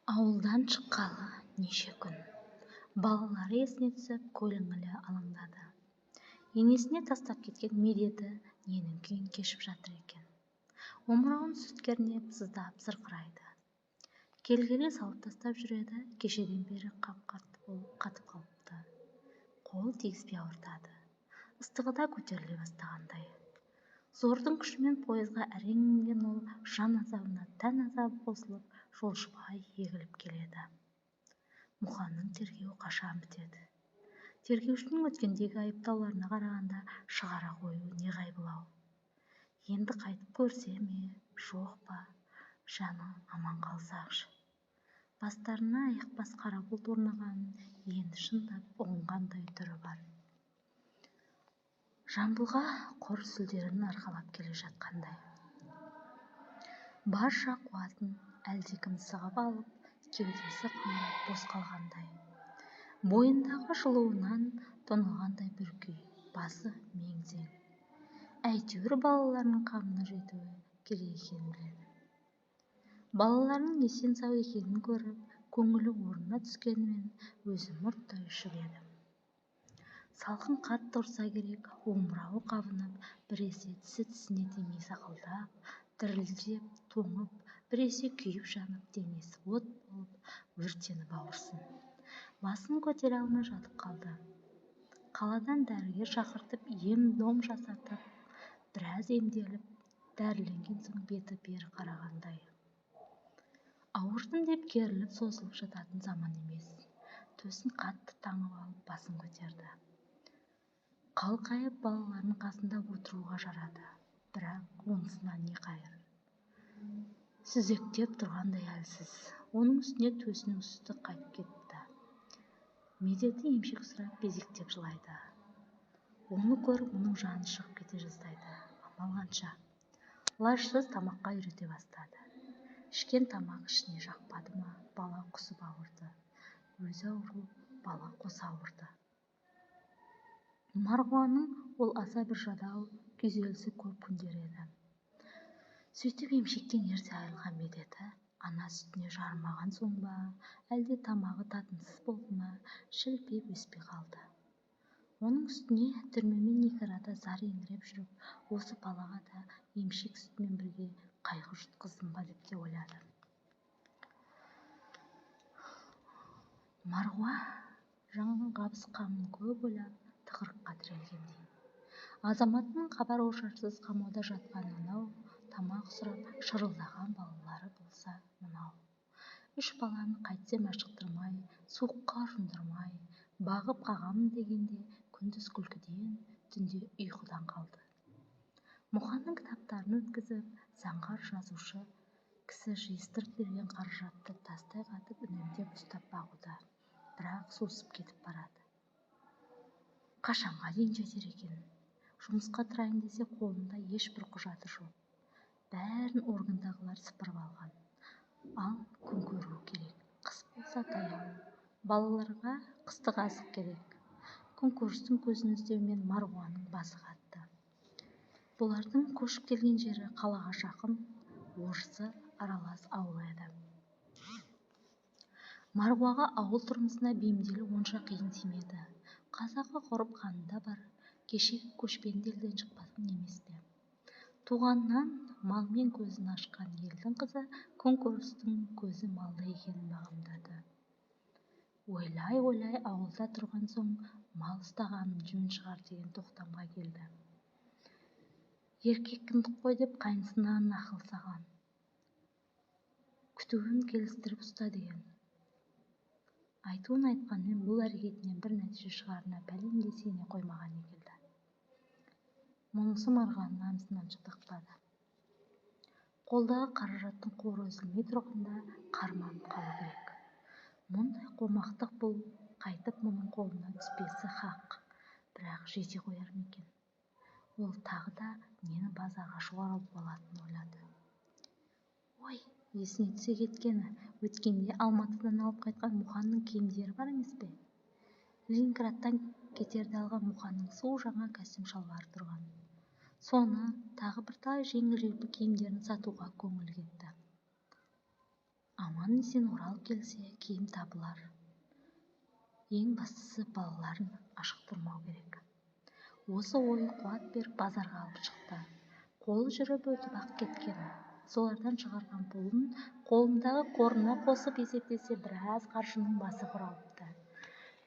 Ауылдан шыққалы неше күн. Балалары есіне түсіп, көңілі алаңдады. Енесіне тастап кеткен медеті ненің күйін кешіп жатыр екен. Омырауын сүт кернеп, сыздап сырқырайды. Келгелі салып тастап жүреді, кешеден бері қатып қалыпты. Қол тигізбей ауыртады. Ыстығы да көтеріле бастағандай. Зордың күшімен пойызға әрең мінген ол жан азабына тән азабы қосылып, жолшыбай егіліп келеді. Мұханның тергеуі қашан бітеді? Тергеушінің өткендегі айыптауларына қарағанда шығара қоюы не ғайбылау. Енді қайтып көрсе ме, жоқ па, жаны аман қалсақшы. Бастарына аяқбас қара бұлт орнағанын енді шындап ұғынғандай түрі бар. Жамбылға құр сүлдерін арқалап келе жатқандай. Барша қуатын әлдекім сығып алып, кеудесі қаңырап бос қалғандай. Бойындағы жылуынан тоналғандай бір күй, басы мең-зең. Әйтеуір балаларының қамына жетуі керек екенін біледі. Балаларының есен сау екенін көріп, көңілі орнына түскенімен өзі мұрттай ұшып. Салқын қатты ұрса керек, омырауы қабынып, біресе тісіне тимей сақылдап, дірілдеп, тоңып, біресе күйіп жанып, денесі от болып, өртеніп ауырсын. Басын көтере алмай жатып қалды. Қаладан дәрігер шақыртып, ем-дом жасатып, біраз емделіп, дәріленген соң беті бері қарағандай. Ауырдым деп керіліп созылып жататын заман емес. Төсін қатты таңып алып, басын көтерді. Қалқайып балаларының қасында отыруға жарады, бірақ онысынан не қайыр. Сүзектеп тұрғандай әлсіз, оның үстіне төсінің үсті қайтып кетті. Медеті емшек сұрап безектеп жылайды. Оны көріп, оның жаны шығып кете жаздайды. Амал қанша? Лажсыз тамаққа үйрете бастады. Ішкен тамақ ішіне жақпады ма, бала құсып ауырды. Өзі ауру, бала қоса ауырды. Марғуаның ол аса бір жадау, күйзелісі көп күндер еді. Сөйтіп емшектен ерте айырылған медеті, ана сүтіне жарымаған соң ба, әлде тамағы татымсыз болды ма, шілпеп өспей қалды. Оның үстіне түрмемен екі арада зар еңіреп жүріп, осы балаға да емшек сүтімен бірге қайғы жұтқыздым ба деп те ойлады. Марғуа жаңағы қабыс қамын көп ойлап, тығырыққа тірелгендей. Азаматтың хабар-ошарсыз қамауда жатқан анау, тамақ сұрап шырылдаған балалары болса мынау. 3 баланы қайтсем ашықтырмай, суыққа жындырмай, бағып қағамын дегенде күндіз күлкіден, түнде ұйқыдан қалды. Мұханның кітаптарын өткізіп, заңғар жазушы кісі жиыстырып берген қаражатты тастай қатып үнемдеп ұстап бағуда, бірақ сусып кетіп барады. Қашанға дейін жетер екен? Жұмысқа тұрайын десе қолында ешбір құжаты жоқ. Бәрін органдағылар сыпырып алған. Ал күн көру керек. Қыс болса таяу. Балаларға қыстық азық керек. Күн көрістің көзін іздеумен Марғуаның басы қатты. Бұлардың көшіп келген жері қалаға жақын, орысы аралас ауыл еді. Марғуаға ауыл тұрмысына бейімделу онша қиын тимеді. Қазақы ғұрып қанында бар, кешегі көшпенді елден шықпаған емес пе. Туғаннан малмен көзін ашқан елдің қызы күн көрістің көзі малда екенін бағамдады. Ойлай ауылда тұрған соң мал ұстағаным жөн шығар деген тоқтамға келді. Еркек кіндік қой деп қайнысынан ақыл саған. Күтуін келістіріп ұста деген. Айтуын айтқанмен бұл әрекетінен бір нәтиже шығарына пәлендей сене қоймаған екелді. Мұнысы Марғаның намысынан шыдықпады. Қолдағы қаражаттың қоры үзілмей тұрғанда қарманып қалу керек. Мұндай қомақтық бұл қайтып мұның қолына түспесі хақ, бірақ жете қояр ма екен? Ол тағы да нені базарға шығарып алатынын ойлады. Ой, есіне түсе кеткені, өткенде Алматыдан алып қайтқан Мұханның киімдері бар емес пе? Ленинградтан кетерде алған Мұханның су жаңа костюм шалбары тұрған. Соны тағы бір талай жеңіл-желпі киімдерін сатуға көңіл кетті. Аман аман-есен оралып келсе, киім табылар. Ең бастысы балаларын ашықтырмау керек. Осы ойы қуат беріп базарға алып шықты. Қолы жүріп өтіп-ақ кеткен. Солардан шығарған пұлын қолындағы қорына қосып есептесе, біраз қаржының басы құралыпты.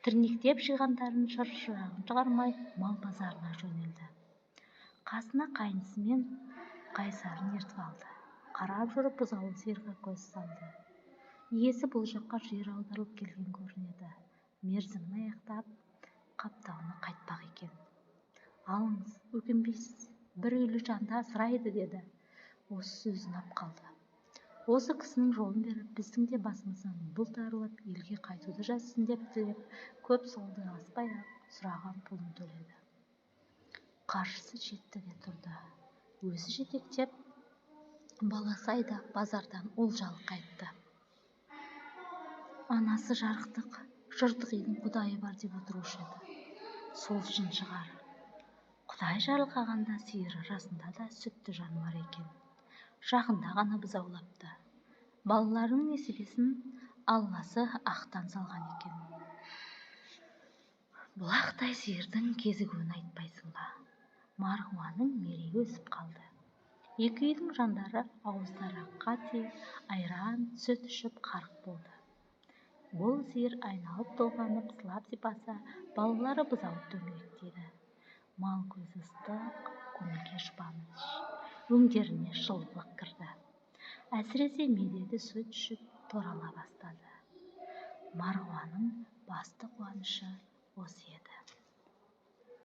Тірнектеп жиғандарын шыршырағын шығармай мал базарына жөнелді. Қасына қайнысы мен қайсарын ертіп алды. Қарап жүріп бұзаулы сиырға көз салды. Иесі бұл жаққа жер аударылып келген көрінеді. Мерзімін аяқтап, қаптауына қайтпақ екен. Алыңыз, өкінбейсіз, бір үйлі жанды асырайды, деді. Осы сөзін ұнап қалды. Осы кісінің жолын беріп, біздің де басымыздан бұлт арылып, елге қайтуды жазсын деп тілеп, көп солды аспай-ақ сұраған пұлын төледі. Қаржысы жетті де тұрды. Өзі жетектеп, баласы айдап базардан олжалы қайтты. Анасы жарықтық, жыртық үйдің құдайы бар деп отырушы еді. Сол шын шығар. Құдай жарылқағанда сиыр арасында да сүтті жан бар екен. Жақында ғана бұзаулапты. Балаларының несібесін Алласы ақтан салған екен. Бұлақтай сиырдың кезігуін айтпайсың ба? Марғуаның мерейі өсіп қалды. Екі үйдің жандары ауыздары аққа тиіп, айран, сүт ішіп қарық болды. Бұл сиыр айналып толғанып, сылап сипаса, балалары бұзауып дөңгелектейді. Мал көзі ыстық, көңілге жұбаныш, өңдеріне жылылық кірді. Әсіресе медеті сүт ішіп торала бастады. Марғуаның басты қуанышы осы еді.